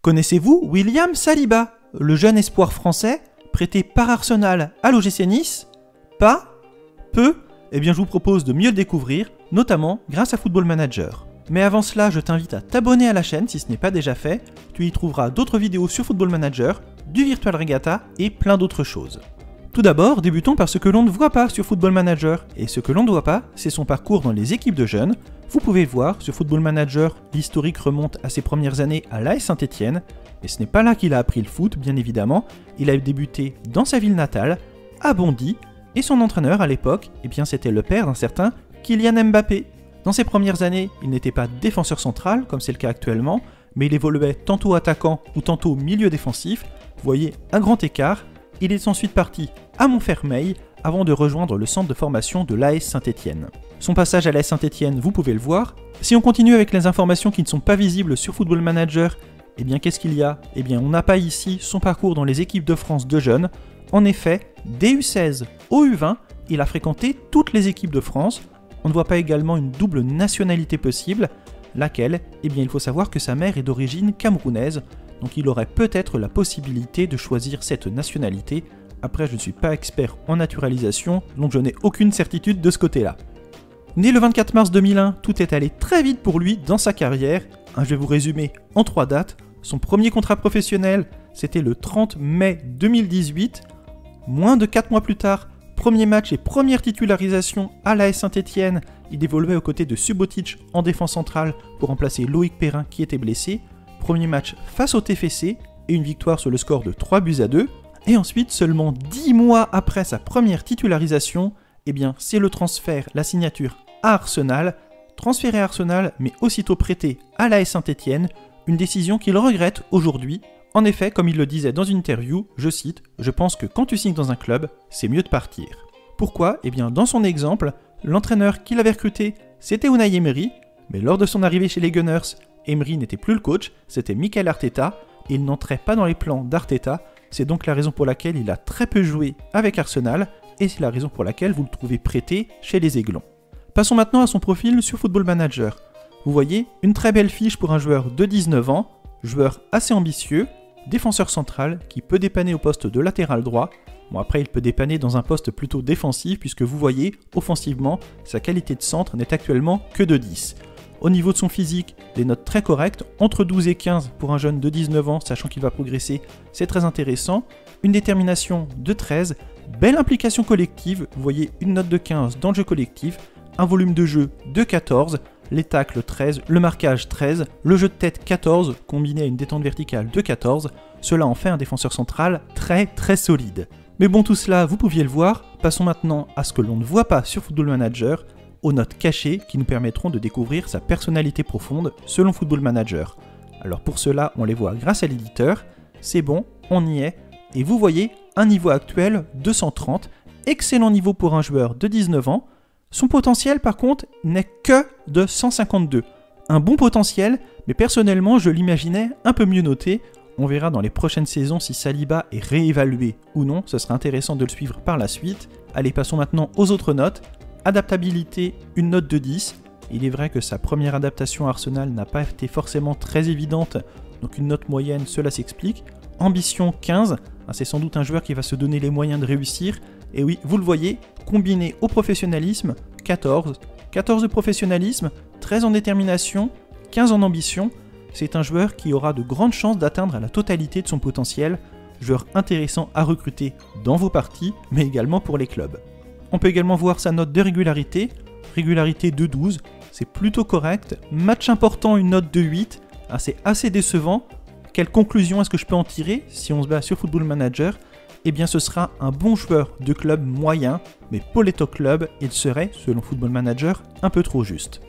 Connaissez-vous William Saliba, le jeune espoir français, prêté par Arsenal à l'OGC Nice? Pas? Peu? Eh bien je vous propose de mieux le découvrir, notamment grâce à Football Manager. Mais avant cela, je t'invite à t'abonner à la chaîne si ce n'est pas déjà fait. Tu y trouveras d'autres vidéos sur Football Manager, du Virtual Regatta et plein d'autres choses. Tout d'abord, débutons par ce que l'on ne voit pas sur Football Manager. Et ce que l'on ne voit pas, c'est son parcours dans les équipes de jeunes. Vous pouvez le voir, sur Football Manager, l'historique remonte à ses premières années à l'AS Saint-Etienne. Et ce n'est pas là qu'il a appris le foot, bien évidemment. Il a débuté dans sa ville natale, à Bondy. Et son entraîneur à l'époque, eh bien c'était le père d'un certain Kylian Mbappé. Dans ses premières années, il n'était pas défenseur central, comme c'est le cas actuellement, mais il évoluait tantôt attaquant ou tantôt milieu défensif. Vous voyez un grand écart. Il est ensuite parti à Montfermeil avant de rejoindre le centre de formation de l'AS Saint-Etienne. Son passage à l'AS Saint-Etienne, vous pouvez le voir. Si on continue avec les informations qui ne sont pas visibles sur Football Manager, eh bien qu'est-ce qu'il y a? Eh bien on n'a pas ici son parcours dans les équipes de France de jeunes. En effet, dès U16 au U20, il a fréquenté toutes les équipes de France. On ne voit pas également une double nationalité possible, laquelle, eh bien il faut savoir que sa mère est d'origine camerounaise, donc il aurait peut-être la possibilité de choisir cette nationalité. Après, je ne suis pas expert en naturalisation, donc je n'ai aucune certitude de ce côté-là. Né le 24 mars 2001, tout est allé très vite pour lui dans sa carrière. Je vais vous résumer en 3 dates. Son premier contrat professionnel, c'était le 30 mai 2018. Moins de 4 mois plus tard, premier match et première titularisation à l'AS Saint-Etienne. Il évoluait aux côtés de Subotic en défense centrale pour remplacer Loïc Perrin qui était blessé. Premier match face au TFC et une victoire sur le score de 3-2. Et ensuite, seulement 10 mois après sa première titularisation, eh bien c'est le transfert, la signature à Arsenal. Transféré à Arsenal, mais aussitôt prêté à l'AS Saint-Etienne, une décision qu'il regrette aujourd'hui. En effet, comme il le disait dans une interview, je cite, « Je pense que quand tu signes dans un club, c'est mieux de partir. » Pourquoi? Eh bien dans son exemple, l'entraîneur qu'il avait recruté, c'était Unai Emery, mais lors de son arrivée chez les Gunners, Emery n'était plus le coach, c'était Mikel Arteta, et il n'entrait pas dans les plans d'Arteta. C'est donc la raison pour laquelle il a très peu joué avec Arsenal, et c'est la raison pour laquelle vous le trouvez prêté chez les Aiglons. Passons maintenant à son profil sur Football Manager. Vous voyez, une très belle fiche pour un joueur de 19 ans, joueur assez ambitieux, défenseur central qui peut dépanner au poste de latéral droit. Bon après il peut dépanner dans un poste plutôt défensif puisque vous voyez, offensivement, sa qualité de centre n'est actuellement que de 10. Au niveau de son physique, des notes très correctes, entre 12 et 15 pour un jeune de 19 ans, sachant qu'il va progresser, c'est très intéressant. Une détermination de 13, belle implication collective, vous voyez une note de 15 dans le jeu collectif, un volume de jeu de 14, les tacles 13, le marquage 13, le jeu de tête 14, combiné à une détente verticale de 14, cela en fait un défenseur central très solide. Mais bon, tout cela, vous pouviez le voir, passons maintenant à ce que l'on ne voit pas sur Football Manager, aux notes cachées qui nous permettront de découvrir sa personnalité profonde selon Football Manager. Alors pour cela, on les voit grâce à l'éditeur, c'est bon, on y est, et vous voyez un niveau actuel de 130, excellent niveau pour un joueur de 19 ans. Son potentiel par contre n'est que de 152. Un bon potentiel, mais personnellement je l'imaginais un peu mieux noté. On verra dans les prochaines saisons si Saliba est réévalué ou non, ce sera intéressant de le suivre par la suite. Allez, passons maintenant aux autres notes. Adaptabilité, une note de 10. Il est vrai que sa première adaptation à Arsenal n'a pas été forcément très évidente, donc une note moyenne, cela s'explique. Ambition 15, c'est sans doute un joueur qui va se donner les moyens de réussir. Et oui, vous le voyez, combiné au professionnalisme, 14. 14 de professionnalisme, 13 en détermination, 15 en ambition. C'est un joueur qui aura de grandes chances d'atteindre la totalité de son potentiel. Joueur intéressant à recruter dans vos parties, mais également pour les clubs. On peut également voir sa note de régularité. Régularité de 12, c'est plutôt correct. Match important, une note de 8. C'est assez décevant. Quelle conclusion est-ce que je peux en tirer si on se base sur Football Manager? Eh bien ce sera un bon joueur de club moyen, mais pour les top clubs, il serait, selon Football Manager, un peu trop juste.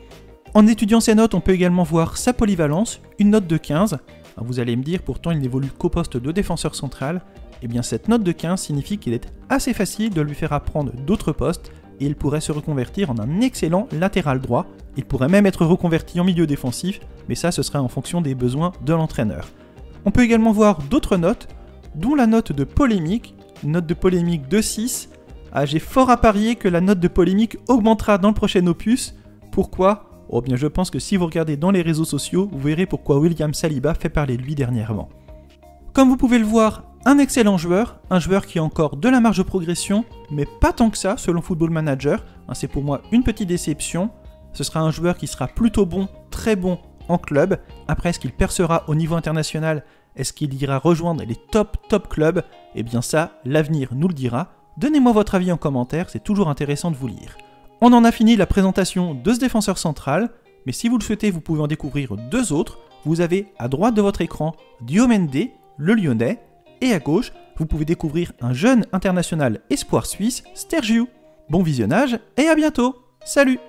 En étudiant ses notes, on peut également voir sa polyvalence, une note de 15. Vous allez me dire, pourtant il n'évolue qu'au poste de défenseur central. Eh bien cette note de 15 signifie qu'il est assez facile de lui faire apprendre d'autres postes, et il pourrait se reconvertir en un excellent latéral droit. Il pourrait même être reconverti en milieu défensif, mais ça ce serait en fonction des besoins de l'entraîneur. On peut également voir d'autres notes, dont la note de polémique, note de polémique de 6. J'ai fort à parier que la note de polémique augmentera dans le prochain opus. Pourquoi? Oh bien je pense que si vous regardez dans les réseaux sociaux, vous verrez pourquoi William Saliba fait parler de lui dernièrement. Comme vous pouvez le voir, un excellent joueur, un joueur qui a encore de la marge de progression, mais pas tant que ça selon Football Manager, c'est pour moi une petite déception. Ce sera un joueur qui sera plutôt bon, très bon en club. Après, est-ce qu'il percera au niveau international? Est-ce qu'il ira rejoindre les top clubs? Eh bien ça, l'avenir nous le dira. Donnez-moi votre avis en commentaire, c'est toujours intéressant de vous lire. On en a fini la présentation de ce défenseur central, mais si vous le souhaitez, vous pouvez en découvrir deux autres. Vous avez à droite de votre écran Diomende, le Lyonnais, et à gauche, vous pouvez découvrir un jeune international espoir suisse, Stergiou. Bon visionnage et à bientôt. Salut!